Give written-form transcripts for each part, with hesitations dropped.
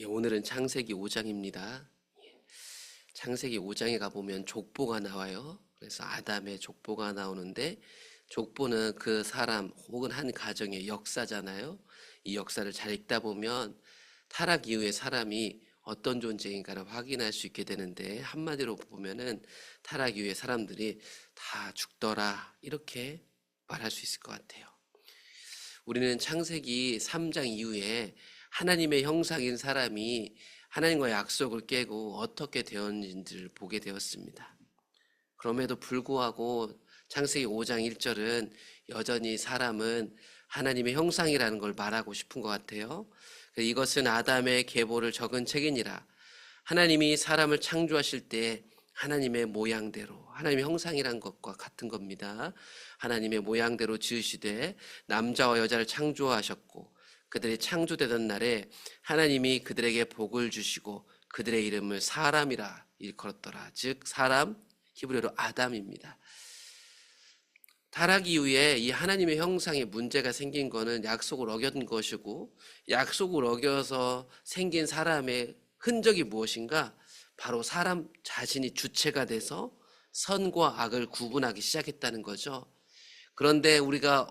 오늘은 창세기 5장입니다. 창세기 5장에 가보면 족보가 나와요. 그래서 아담의 족보가 나오는데, 족보는 그 사람 혹은 한 가정의 역사잖아요. 이 역사를 잘 읽다 보면 타락 이후의 사람이 어떤 존재인가를 확인할 수 있게 되는데, 한마디로 보면은 타락 이후의 사람들이 다 죽더라, 이렇게 말할 수 있을 것 같아요. 우리는 창세기 3장 이후에 하나님의 형상인 사람이 하나님과의 약속을 깨고 어떻게 되었는지를 보게 되었습니다. 그럼에도 불구하고 창세기 5장 1절은 여전히 사람은 하나님의 형상이라는 걸 말하고 싶은 것 같아요. 이것은 아담의 계보를 적은 책이니라. 하나님이 사람을 창조하실 때 하나님의 모양대로, 하나님의 형상이란 것과 같은 겁니다. 하나님의 모양대로 지으시되 남자와 여자를 창조하셨고, 그들이 창조되던 날에 하나님이 그들에게 복을 주시고 그들의 이름을 사람이라 일컬었더라. 즉 사람, 히브리어로 아담입니다. 타락 이후에 이 하나님의 형상에 문제가 생긴 거는 약속을 어긴 것이고, 약속을 어겨서 생긴 사람의 흔적이 무엇인가? 바로 사람 자신이 주체가 돼서 선과 악을 구분하기 시작했다는 거죠. 그런데 우리가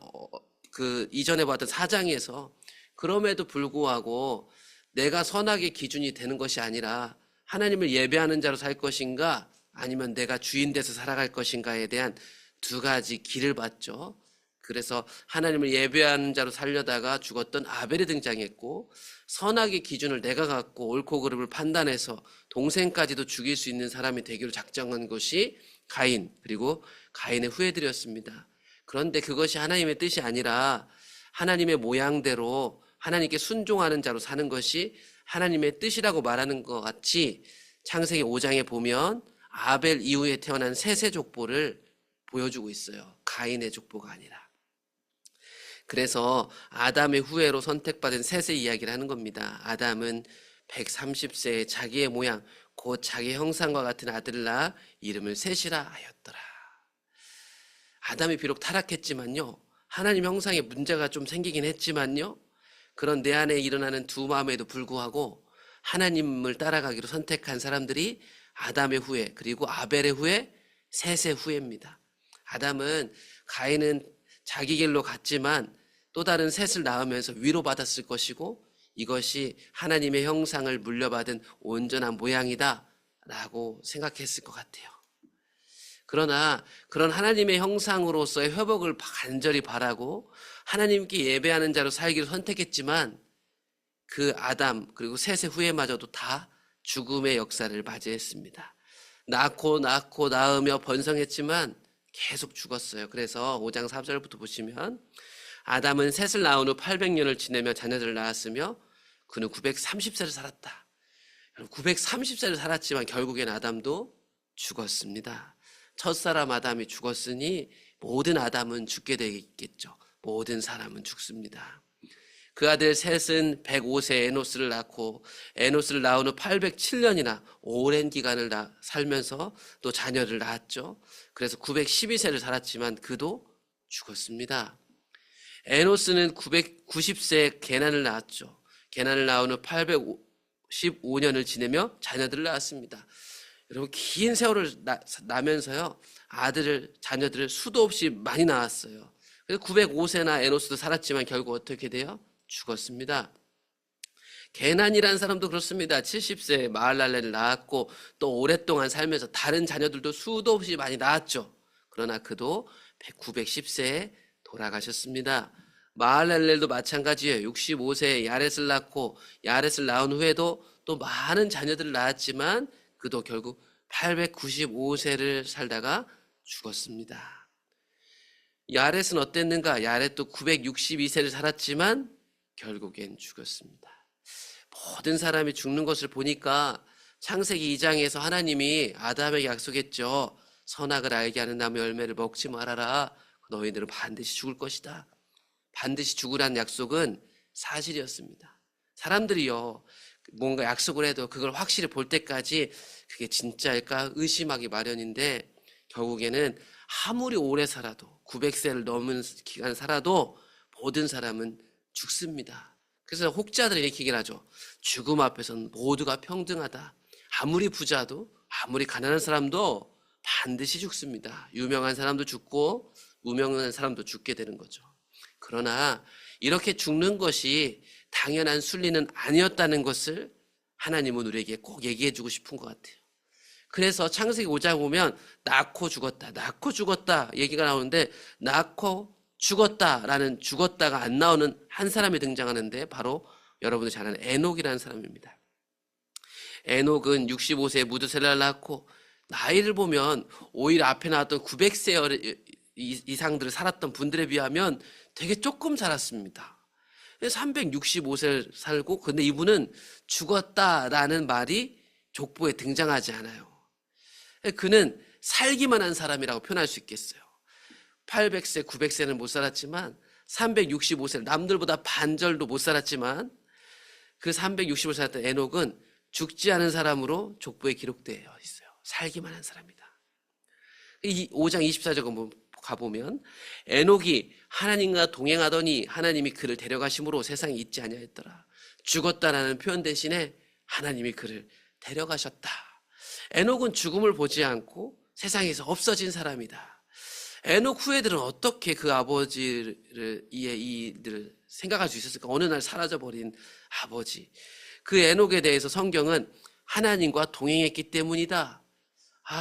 그 이전에 봤던 4장에서 그럼에도 불구하고 내가 선악의 기준이 되는 것이 아니라 하나님을 예배하는 자로 살 것인가 아니면 내가 주인 돼서 살아갈 것인가에 대한 두 가지 길을 봤죠. 그래서 하나님을 예배하는 자로 살려다가 죽었던 아벨이 등장했고, 선악의 기준을 내가 갖고 옳고 그름을 판단해서 동생까지도 죽일 수 있는 사람이 되기로 작정한 것이 가인, 그리고 가인의 후예들이었습니다. 그런데 그것이 하나님의 뜻이 아니라 하나님의 모양대로 하나님께 순종하는 자로 사는 것이 하나님의 뜻이라고 말하는 것 같이 창세기 5장에 보면 아벨 이후에 태어난 셋의 족보를 보여주고 있어요. 가인의 족보가 아니라. 그래서 아담의 후예로 선택받은 셋의 이야기를 하는 겁니다. 아담은 130세에 자기의 모양, 곧 자기 형상과 같은 아들을 낳아 이름을 셋이라 하였더라. 아담이 비록 타락했지만요, 하나님 형상에 문제가 좀 생기긴 했지만요, 그런 내 안에 일어나는 두 마음에도 불구하고 하나님을 따라가기로 선택한 사람들이 아담의 후예, 그리고 아벨의 후예, 셋의 후예입니다. 아담은 가인은 자기 길로 갔지만 또 다른 셋을 낳으면서 위로받았을 것이고, 이것이 하나님의 형상을 물려받은 온전한 모양이다 라고 생각했을 것 같아요. 그러나 그런 하나님의 형상으로서의 회복을 간절히 바라고 하나님께 예배하는 자로 살기를 선택했지만, 그 아담 그리고 셋의 후예마저도 다 죽음의 역사를 맞이했습니다. 낳고 낳으며 번성했지만 계속 죽었어요. 그래서 5장 4절부터 보시면 아담은 셋을 낳은 후 800년을 지내며 자녀들을 낳았으며 그는 930세를 살았다. 930세를 살았지만 결국엔 아담도 죽었습니다. 첫사람 아담이 죽었으니 모든 아담은 죽게 되겠죠. 모든 사람은 죽습니다. 그 아들 셋은 105세 에노스를 낳고, 에노스를 낳은 후 807년이나 오랜 기간을 살면서 또 자녀를 낳았죠. 그래서 912세를 살았지만 그도 죽었습니다. 에노스는 990세에 게난을 낳았죠. 게난을 낳은 후 815년을 지내며 자녀들을 낳았습니다. 여러분, 긴 세월을 나면서요, 자녀들을 수도 없이 많이 낳았어요. 그래서 905세나 에노스도 살았지만 결국 어떻게 돼요? 죽었습니다. 게난이라는 사람도 그렇습니다. 70세에 마할랄레를 낳았고 또 오랫동안 살면서 다른 자녀들도 수도 없이 많이 낳았죠. 그러나 그도 910세에 돌아가셨습니다. 마할랄렐도 마찬가지예요. 65세에 야렛을 낳고, 야렛을 낳은 후에도 또 많은 자녀들을 낳았지만 그도 결국 895세를 살다가 죽었습니다. 야렛은 어땠는가? 야렛도 962세를 살았지만 결국엔 죽었습니다. 모든 사람이 죽는 것을 보니까 창세기 2장에서 하나님이 아담에게 약속했죠. 선악을 알게 하는 나무 열매를 먹지 말아라. 너희들은 반드시 죽을 것이다. 반드시 죽으라는 약속은 사실이었습니다. 사람들이요, 뭔가 약속을 해도 그걸 확실히 볼 때까지 그게 진짜일까 의심하기 마련인데, 결국에는 아무리 오래 살아도 900세를 넘은 기간 살아도 모든 사람은 죽습니다. 그래서 혹자들이 이렇게 얘기를 하죠. 죽음 앞에서는 모두가 평등하다. 아무리 부자도 아무리 가난한 사람도 반드시 죽습니다. 유명한 사람도 죽고 무명한 사람도 죽게 되는 거죠. 그러나 이렇게 죽는 것이 당연한 순리는 아니었다는 것을 하나님은 우리에게 꼭 얘기해 주고 싶은 것 같아요. 그래서 창세기 5장 보면 낳고 죽었다 얘기가 나오는데, 낳고 죽었다라는 죽었다가 안 나오는 한 사람이 등장하는데 바로 여러분들 잘 아는 에녹이라는 사람입니다. 에녹은 65세에 무드셀라를 낳고, 나이를 보면 오히려 앞에 나왔던 900세 이상들을 살았던 분들에 비하면 되게 조금 살았습니다. 365세를 살고, 근데 이분은 죽었다라는 말이 족보에 등장하지 않아요. 그는 살기만 한 사람이라고 표현할 수 있겠어요. 800세, 900세는 못 살았지만 365세를 남들보다 반절도 못 살았지만 그 365세 살았던 에녹은 죽지 않은 사람으로 족보에 기록되어 있어요. 살기만 한 사람이다. 이 5장 24절 가보면 에녹이 하나님과 동행하더니 하나님이 그를 데려가심으로 세상에 있지 아니하였더라. 죽었다라는 표현 대신에 하나님이 그를 데려가셨다. 에녹은 죽음을 보지 않고 세상에서 없어진 사람이다. 에녹 후예들은 어떻게 그 아버지를 이들을 생각할 수 있었을까? 어느 날 사라져버린 아버지. 그 에녹에 대해서 성경은 하나님과 동행했기 때문이다.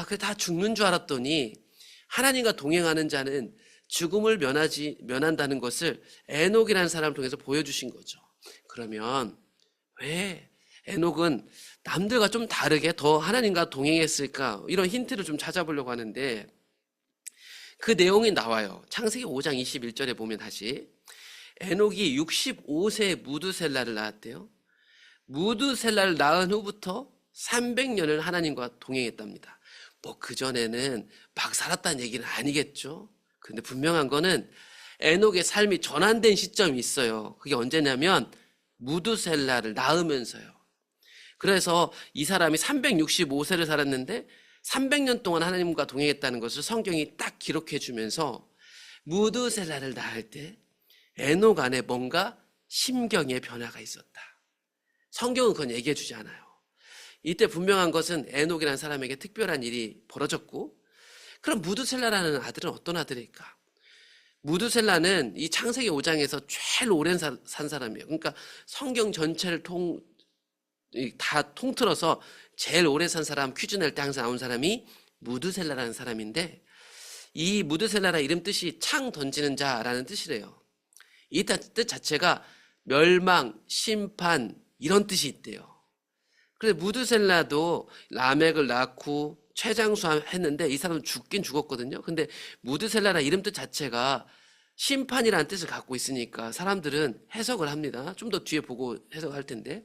그게 다 죽는 줄 알았더니 하나님과 동행하는 자는 죽음을 면한다는 것을 에녹이라는 사람을 통해서 보여주신 거죠. 그러면 왜 에녹은 남들과 좀 다르게 더 하나님과 동행했을까? 이런 힌트를 좀 찾아보려고 하는데 그 내용이 나와요. 창세기 5장 21절에 보면 다시 에녹이 65세에 무드셀라를 낳았대요. 무드셀라를 낳은 후부터 300년을 하나님과 동행했답니다. 뭐 그전에는 막 살았다는 얘기는 아니겠죠. 근데 분명한 거는 에녹의 삶이 전환된 시점이 있어요. 그게 언제냐면 무드셀라를 낳으면서요. 그래서 이 사람이 365세를 살았는데 300년 동안 하나님과 동행했다는 것을 성경이 딱 기록해 주면서 무드셀라를 낳을 때 에녹 안에 뭔가 심경의 변화가 있었다. 성경은 그건 얘기해 주지 않아요. 이때 분명한 것은 에녹이라는 사람에게 특별한 일이 벌어졌고, 그럼 무드셀라라는 아들은 어떤 아들일까? 무드셀라는 이 창세기 5장에서 제일 오랜 산 사람이에요. 그러니까 성경 전체를 다 통틀어서 제일 오래 산 사람 퀴즈 낼 때 항상 나온 사람이 무드셀라라는 사람인데, 이 무드셀라라 이름 뜻이 창 던지는 자라는 뜻이래요. 이 뜻 자체가 멸망, 심판 이런 뜻이 있대요. 그래서 무드셀라도 라멕을 낳고 최장수했는데 이 사람은 죽긴 죽었거든요. 근데 무드셀라라 이름 뜻 자체가 심판이라는 뜻을 갖고 있으니까 사람들은 해석을 합니다. 좀 더 뒤에 보고 해석할 텐데,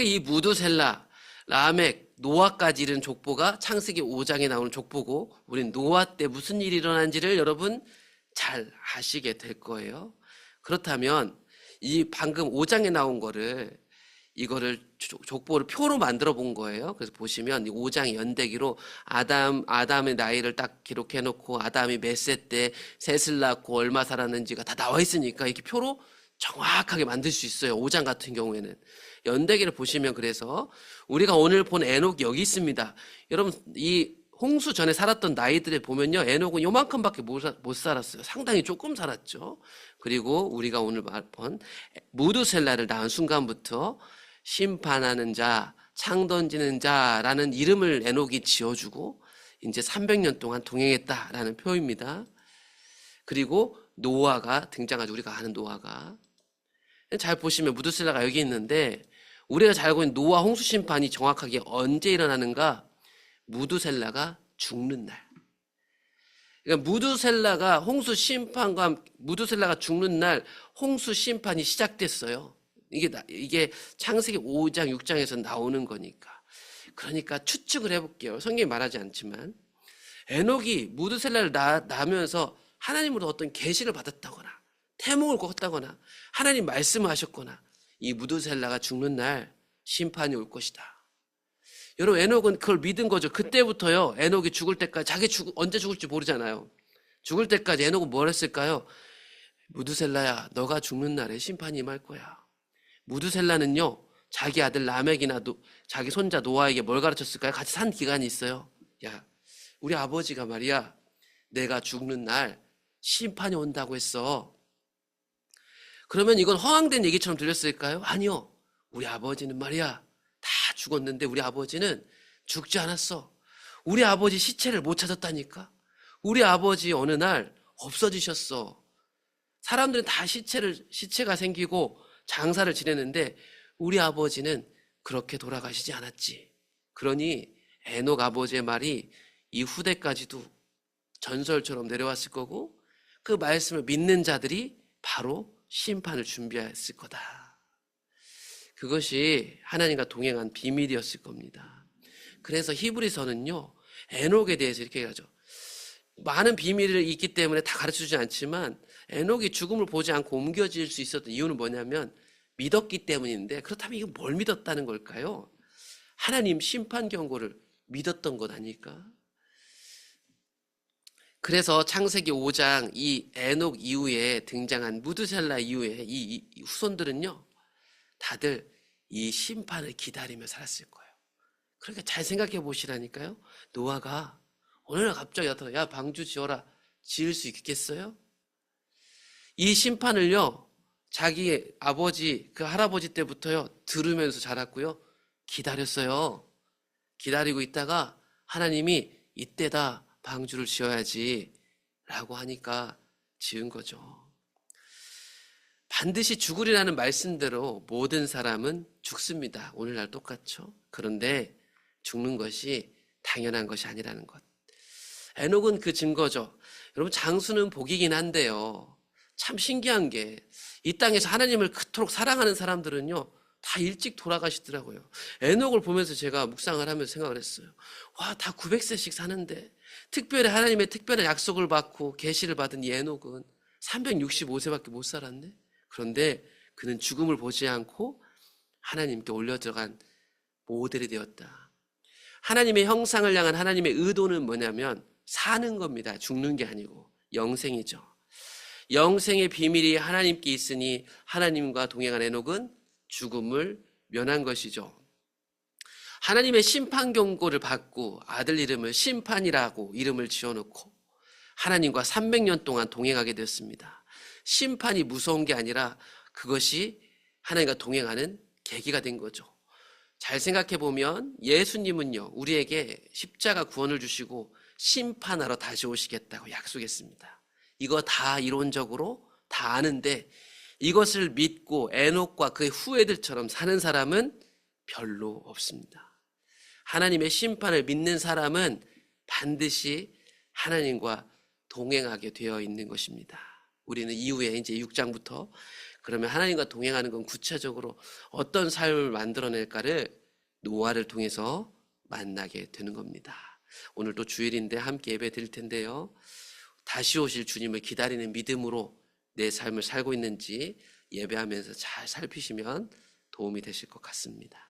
이 무드셀라, 라멕, 노아까지 이른 족보가 창세기 5장에 나오는 족보고, 우린 노아 때 무슨 일이 일어난지를 여러분 잘 아시게 될 거예요. 그렇다면 이 방금 5장에 나온 이거를 족보를 표로 만들어 본 거예요. 그래서 보시면 이 5장의 연대기로 아담의 나이를 딱 기록해 놓고 아담이 몇 세 때 셋을 낳고 얼마 살았는지가 다 나와 있으니까 이렇게 표로 정확하게 만들 수 있어요. 5장 같은 경우에는 연대기를 보시면, 그래서 우리가 오늘 본 에녹이 여기 있습니다. 여러분 이 홍수 전에 살았던 나이들에 보면요, 에녹은 요만큼밖에 못 살았어요. 상당히 조금 살았죠. 그리고 우리가 오늘 본 무드셀라를 낳은 순간부터 심판하는 자, 창 던지는 자라는 이름을 에녹이 지어주고 이제 300년 동안 동행했다라는 표입니다. 그리고 노아가 등장하죠. 우리가 아는 노아가. 잘 보시면 무드셀라가 여기 있는데, 우리가 잘 알고 있는 노아 홍수 심판이 정확하게 언제 일어나는가? 무드셀라가 죽는 날. 그러니까 무드셀라가 죽는 날 홍수 심판이 시작됐어요. 이게 창세기 5장, 6장에서 나오는 거니까. 그러니까 추측을 해볼게요. 성경이 말하지 않지만 에녹이 무드셀라를 낳으면서 하나님으로 어떤 계시를 받았다거나 태몽을 꿨다거나 하나님 말씀하셨거나 이 무드셀라가 죽는 날 심판이 올 것이다. 여러분 에녹은 그걸 믿은 거죠. 그때부터요, 에녹이 죽을 때까지 언제 죽을지 모르잖아요. 죽을 때까지 에녹은 뭘 했을까요? 무드셀라야, 너가 죽는 날에 심판이 임할 거야. 무드셀라는요, 자기 아들 라멕이나 자기 손자 노아에게 뭘 가르쳤을까요? 같이 산 기간이 있어요. 야, 우리 아버지가 말이야, 내가 죽는 날 심판이 온다고 했어. 그러면 이건 허황된 얘기처럼 들렸을까요? 아니요. 우리 아버지는 말이야, 다 죽었는데 우리 아버지는 죽지 않았어. 우리 아버지 시체를 못 찾았다니까. 우리 아버지 어느 날 없어지셨어. 사람들은 다 시체가 생기고 장사를 지내는데 우리 아버지는 그렇게 돌아가시지 않았지. 그러니 에녹 아버지의 말이 이 후대까지도 전설처럼 내려왔을 거고, 그 말씀을 믿는 자들이 바로 심판을 준비했을 거다. 그것이 하나님과 동행한 비밀이었을 겁니다. 그래서 히브리서는요, 에녹에 대해서 이렇게 얘기하죠. 많은 비밀이 있기 때문에 다 가르쳐주지 않지만 에녹이 죽음을 보지 않고 옮겨질 수 있었던 이유는 뭐냐면 믿었기 때문인데, 그렇다면 이건 뭘 믿었다는 걸까요? 하나님 심판 경고를 믿었던 것 아닐까? 그래서 창세기 5장 이 에녹 이후에 등장한 무드셀라 이후에 이 후손들은요, 다들 이 심판을 기다리며 살았을 거예요. 그러니까 잘 생각해 보시라니까요. 노아가 어느 날 갑자기 나타나, 야, 방주 지어라. 지을 수 있겠어요? 이 심판을요, 자기 아버지, 그 할아버지 때부터요, 들으면서 자랐고요, 기다렸어요. 기다리고 있다가 하나님이 이때다, 방주를 지어야지 라고 하니까 지은 거죠. 반드시 죽으리라는 말씀대로 모든 사람은 죽습니다. 오늘날 똑같죠. 그런데 죽는 것이 당연한 것이 아니라는 것. 에녹은 그 증거죠. 여러분, 장수는 복이긴 한데요, 참 신기한 게 이 땅에서 하나님을 그토록 사랑하는 사람들은요, 다 일찍 돌아가시더라고요. 에녹을 보면서 제가 묵상을 하면서 생각을 했어요. 와, 다 900세씩 사는데 특별히 하나님의 특별한 약속을 받고 계시를 받은 이 에녹은 365세밖에 못 살았네. 그런데 그는 죽음을 보지 않고 하나님께 올려 들어간 모델이 되었다. 하나님의 형상을 향한 하나님의 의도는 뭐냐면 사는 겁니다. 죽는 게 아니고 영생이죠. 영생의 비밀이 하나님께 있으니 하나님과 동행한 에녹은 죽음을 면한 것이죠. 하나님의 심판 경고를 받고 아들 이름을 심판이라고 이름을 지어놓고 하나님과 300년 동안 동행하게 되었습니다. 심판이 무서운 게 아니라 그것이 하나님과 동행하는 계기가 된 거죠. 잘 생각해 보면 예수님은요, 우리에게 십자가 구원을 주시고 심판하러 다시 오시겠다고 약속했습니다. 이거 다 이론적으로 다 아는데 이것을 믿고 에녹과 그의 후예들처럼 사는 사람은 별로 없습니다. 하나님의 심판을 믿는 사람은 반드시 하나님과 동행하게 되어 있는 것입니다. 우리는 이후에 이제 6장부터 그러면 하나님과 동행하는 건 구체적으로 어떤 삶을 만들어낼까를 노아를 통해서 만나게 되는 겁니다. 오늘도 주일인데 함께 예배 드릴 텐데요, 다시 오실 주님을 기다리는 믿음으로 내 삶을 살고 있는지 예배하면서 잘 살피시면 도움이 되실 것 같습니다.